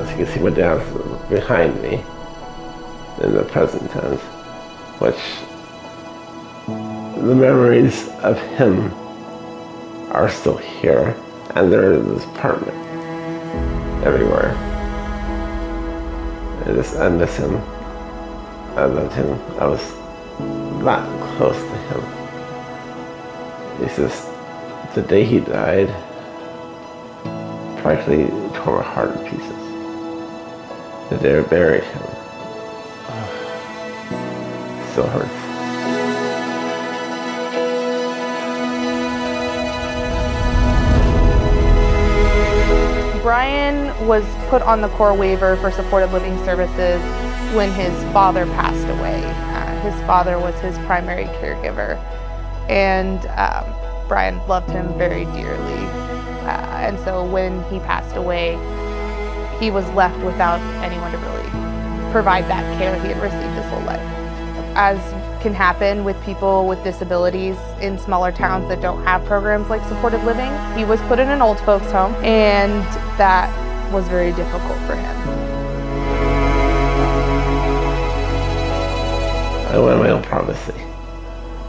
As you can see, my dad's behind me in the present tense, which the memories of him are still here, and they're in this apartment everywhere. I miss him. I loved him. I was that close to him. It's just the day he died practically tore my heart in pieces. The day I buried him. Still hurts. Brian was put on the Corps waiver for supported living services when his father passed away. His father was his primary caregiver, and Brian loved him very dearly. And so when he passed away, he was left without anyone to really provide that care he had received his whole life. As can happen with people with disabilities in smaller towns that don't have programs like supported living, he was put in an old folks home, and that was very difficult for him. I wanted my own privacy.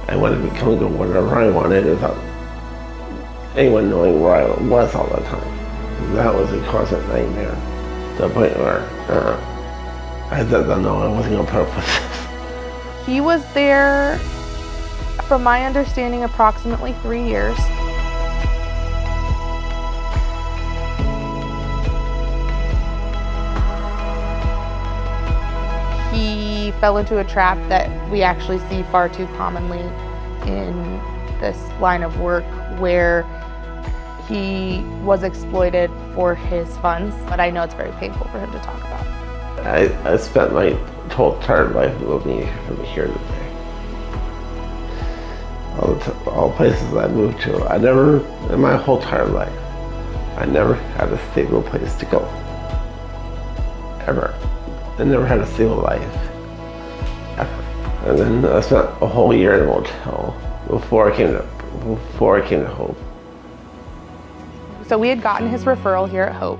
I wanted to come and go wherever I wanted without anyone knowing where I was all the time. That was a constant nightmare, to the point where I didn't know I wasn't going to put up with this. He was there, from my understanding, approximately 3 years. He fell into a trap that we actually see far too commonly in this line of work, where he was exploited for his funds, but I know it's very painful for him to talk about. I spent my whole entire life moving from here to there. All places I moved to, I never, in my whole entire life, I never had a stable place to go. Ever. I never had a stable life. Ever. And then I spent a whole year in a motel before I came to Hope. So we had gotten his referral here at Hope,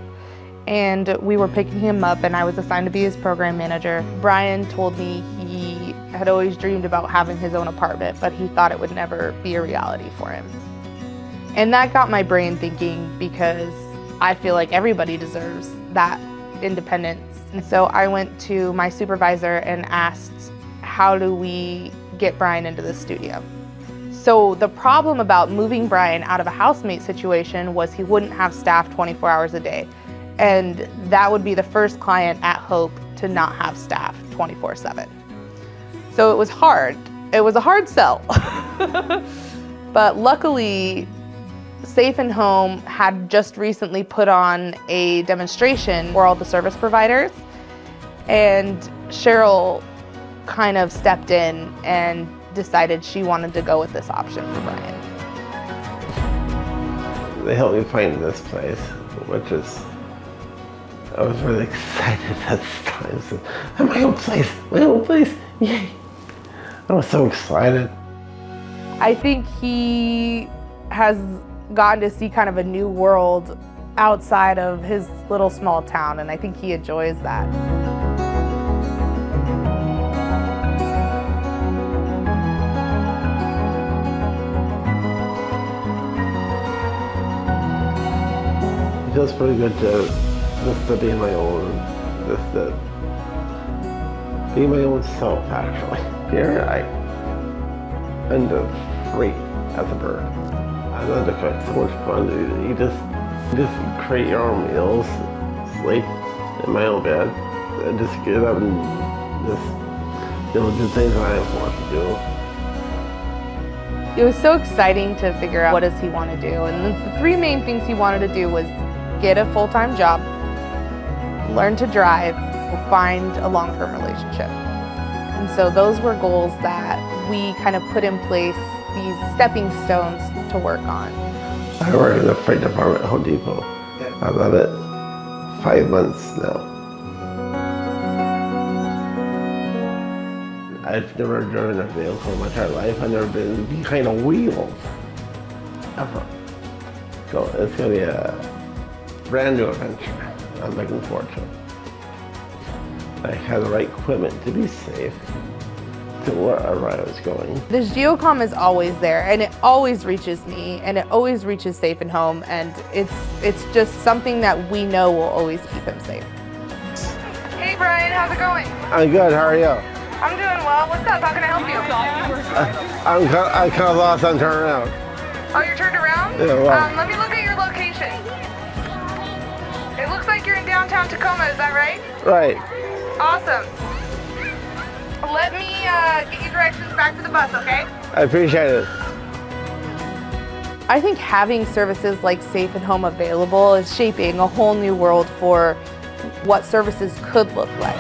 and we were picking him up, and I was assigned to be his program manager. Brian told me he had always dreamed about having his own apartment, but he thought it would never be a reality for him. And that got my brain thinking, because I feel like everybody deserves that independence. And so I went to my supervisor and asked, how do we get Brian into the studio? So the problem about moving Brian out of a housemate situation was he wouldn't have staff 24 hours a day. And that would be the first client at Hope to not have staff 24/7. So it was hard. It was a hard sell. But luckily, Safe and Home had just recently put on a demonstration for all the service providers. And Cheryl kind of stepped in and decided she wanted to go with this option for Brian. They helped me find this place, which is, I was really excited at this time. So, my own place, yay! I was so excited. I think he has gotten to see kind of a new world outside of his little small town, and I think he enjoys that. It feels pretty good to be my own, be my own self, actually. Here I end up free as a bird. I love to cook, so much fun. You just create your own meals, sleep in my own bed, and just get up and just do things I want to do. It was so exciting to figure out what does he want to do, and the three main things he wanted to do was get a full-time job, learn to drive, find a long-term relationship. And so those were goals that we kind of put in place, these stepping stones to work on. I work in the freight department at Home Depot. I love it. 5 months now. I've never driven a vehicle in my entire life. I've never been behind a wheel, ever. So it's gonna be a brand new adventure. I'm looking forward to it. I had the right equipment to be safe to wherever I was going. This geocom is always there, and it always reaches me, and it always reaches Safe and Home, and it's just something that we know will always keep him safe. Hey Brian, how's it going? I'm good, how are you? I'm doing well. What's up? How can I help you? I'm kind of lost on turning around. Oh, you're turned around? Yeah, well. Let me look at your location. It looks like you're in downtown Tacoma, is that right? Right. Awesome. Let me get you directions back to the bus, okay? I appreciate it. I think having services like Safe and Home available is shaping a whole new world for what services could look like.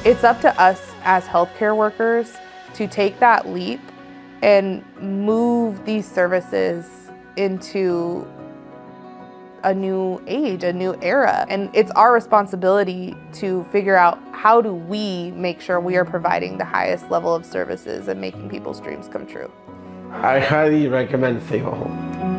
It's up to us as healthcare workers to take that leap and move these services into a new age, a new era. And it's our responsibility to figure out how do we make sure we are providing the highest level of services and making people's dreams come true. I highly recommend Safe at Home.